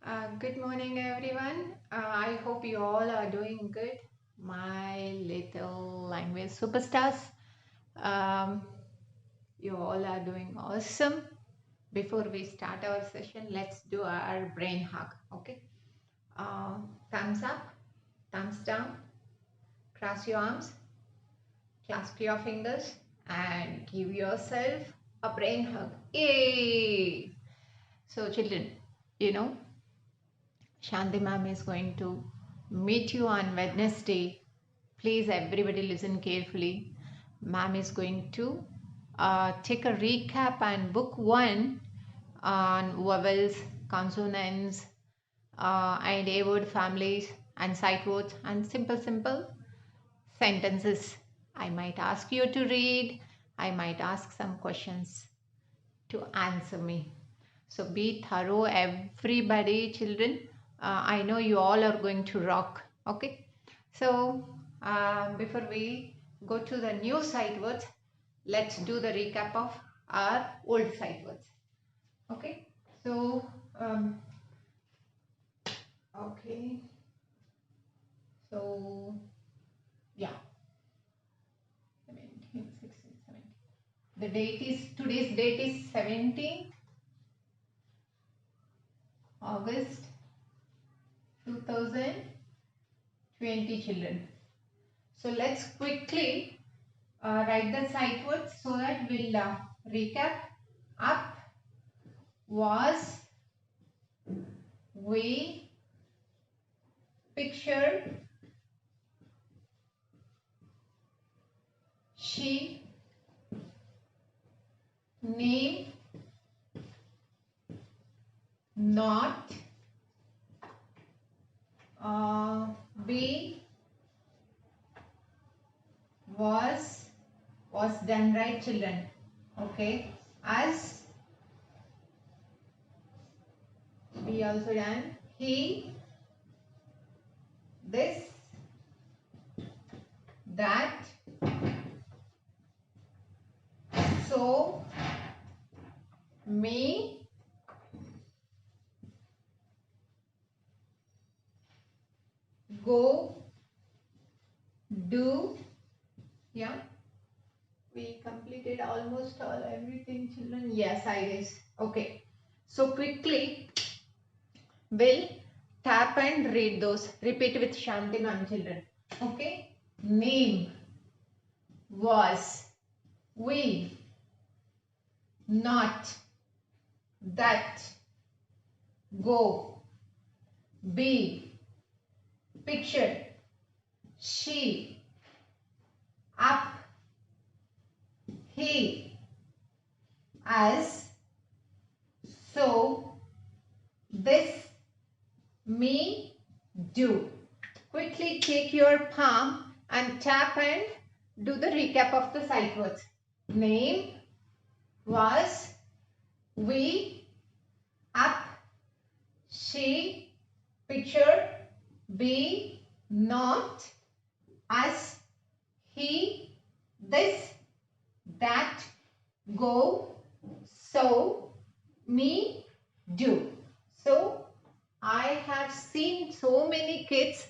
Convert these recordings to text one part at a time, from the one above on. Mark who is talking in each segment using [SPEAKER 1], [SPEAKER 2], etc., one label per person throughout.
[SPEAKER 1] Good morning, everyone. I hope you all are doing good. My little language superstars. Um, you all are doing awesome. Before we start our session, let's do our brain hug. Okay. Thumbs up, thumbs down, cross your arms, clasp your fingers, and give yourself a brain hug. Yay! So, children, you know, Shanti ma'am is going to meet you on Wednesday. Please, everybody, listen carefully. Ma'am is going to take a recap and book one on vowels, consonants, and A word families, and sight words, and simple sentences. I might ask you to read, I might ask some questions to answer me. So be thorough, everybody, children. I know you all are going to rock. Okay. So before we go to the new sight words, let's do the recap of our old sight words. Okay. So okay. So yeah. 17, 16, 17. The date is today's date is 17th August 2020, children. So let's quickly write the sight words so that we'll recap. Up, was, we, picture, she, name, not, be, was done, right, children? Okay. Us, be also done. He, this, that, so, me, go, do. Yeah, we completed almost all everything, children. Yes, I guess. Okay, so quickly we'll tap and read those. Repeat with Shanti ma'am, children. Okay. Name, was, we, not, that, go, be, picture, she, up, he, as, so, this, me, do. Quickly take your palm and tap and do the recap of the sight words. Name, was, we, up, she, picture, be, not, us, he, this, that, go, so, me, do. So I have seen so many kids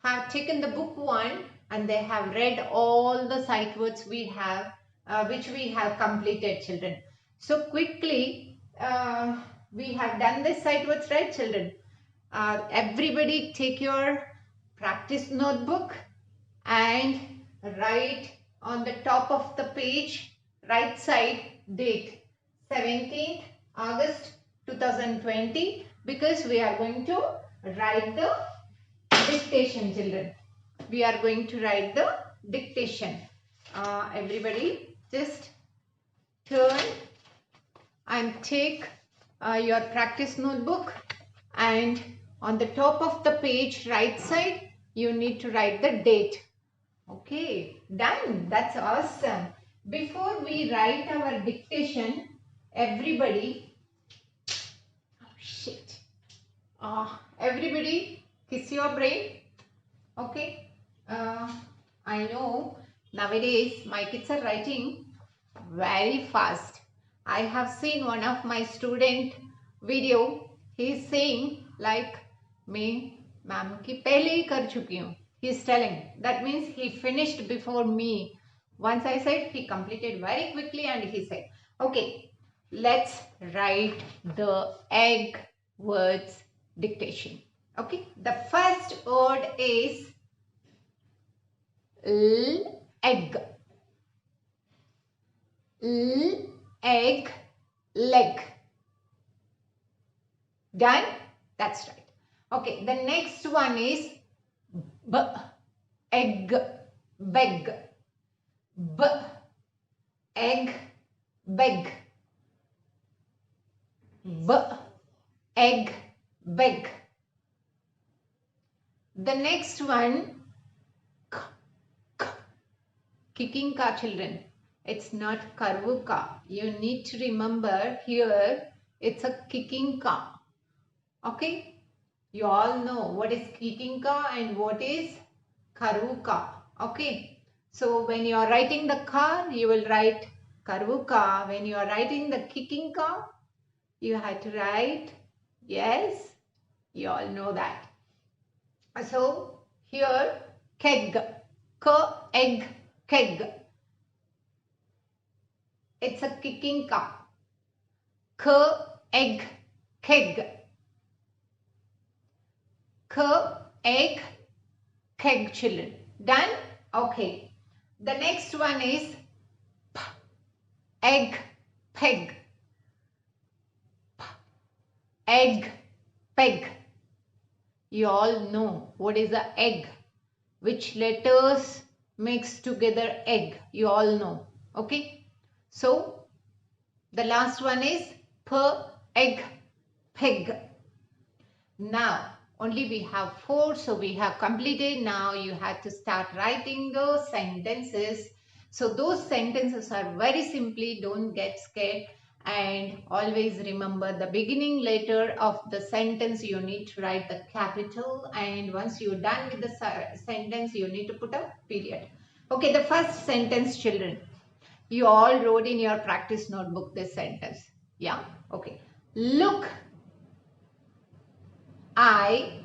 [SPEAKER 1] have taken the book one and they have read all the sight words we have, which we have completed, children. So quickly, we have done this sight words, right, children? Everybody take your practice notebook and write on the top of the page, right side, date 17th August 2020, because we are going to write the dictation, children. We are going to write the dictation. Everybody just turn and take your practice notebook, and on the top of the page, right side, you need to write the date. Okay, done. That's awesome. Before we write our dictation, everybody, oh shit, everybody kiss your brain. Okay, I know nowadays my kids are writing very fast. I have seen one of my student video. He is saying like मैं ma'am की पहले ही कर चुकी हूँ. He is telling. That means he finished before me. Once I said, he completed very quickly and he said, okay, let's write the egg words dictation. Okay, the first word is egg. Egg, leg. Done? That's right. Okay, the next one is egg, beg. Egg, beg. Egg, beg. The next one, kicking ka, children. It's not karvu ka. You need to remember here it's a kicking ka. Okay? You all know what is kicking ka and what is karvu ka. Okay? So when you are writing the car, you will write karvu ka. When you are writing the kicking ka, you have to write, yes, you all know that. So here, keg, egg, keg. It's a kicking ka. Egg, keg. Egg, keg, children. Done? Okay. The next one is egg, peg. Egg, peg. You all know what is the egg. Which letters makes together egg. You all know. Okay. So, the last one is egg, peg. Now, only we have 4, so we have completed. Now you have to start writing those sentences. So those sentences are very simply, don't get scared, and always remember the beginning letter of the sentence you need to write the capital, and once you're done with the sentence you need to put a period. Okay, the first sentence, children. You all wrote in your practice notebook this sentence. Yeah? Okay. Look, I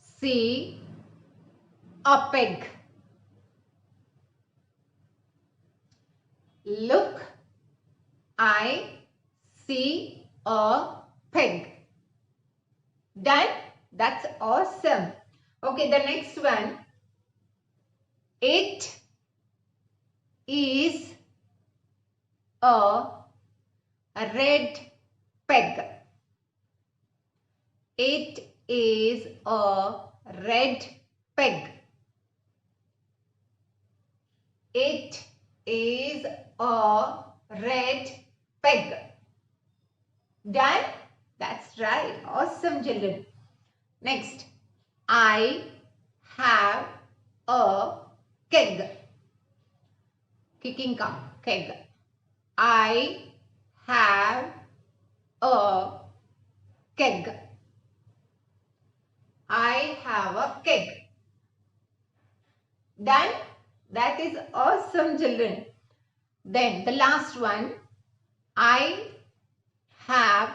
[SPEAKER 1] see a pig. Look, I see a pig. Done? That's awesome. Okay, the next one. It is a red pig. It is a red pig. It is a red pig. Done? That's right. Awesome, children. Next, I have a keg. Kicking ka, keg. I have a keg. I have a keg. Done? That is awesome, children. Then the last one. I have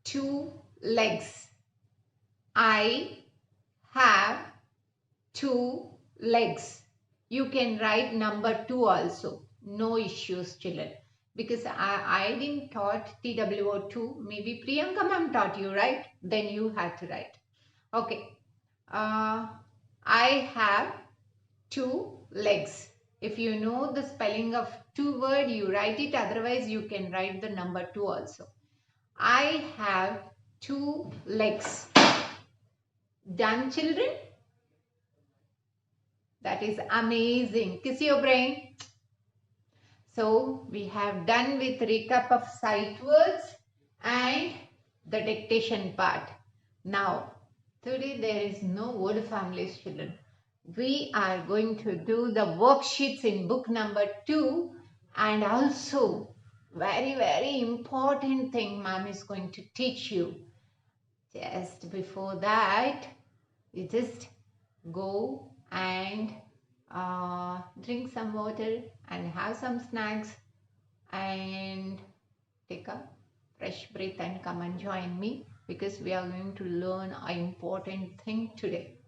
[SPEAKER 1] 2 legs. I have 2 legs. You can write number 2 also. No issues, children. Because I didn't taught TWO2. Maybe Priyanka ma'am taught you, right? Then you had to write. Okay. I have 2 legs. If you know the spelling of 2 word, you write it. Otherwise, you can write the number 2 also. I have 2 legs. Done, children? That is amazing. Kiss your brain. So, we have done with recap of sight words and the dictation part. Now, today there is no word families, children. We are going to do the worksheets in book number 2, and also very important thing ma'am is going to teach you. Just before that, you just go and drink some water and have some snacks and take a fresh breath and come and join me because we are going to learn an important thing today.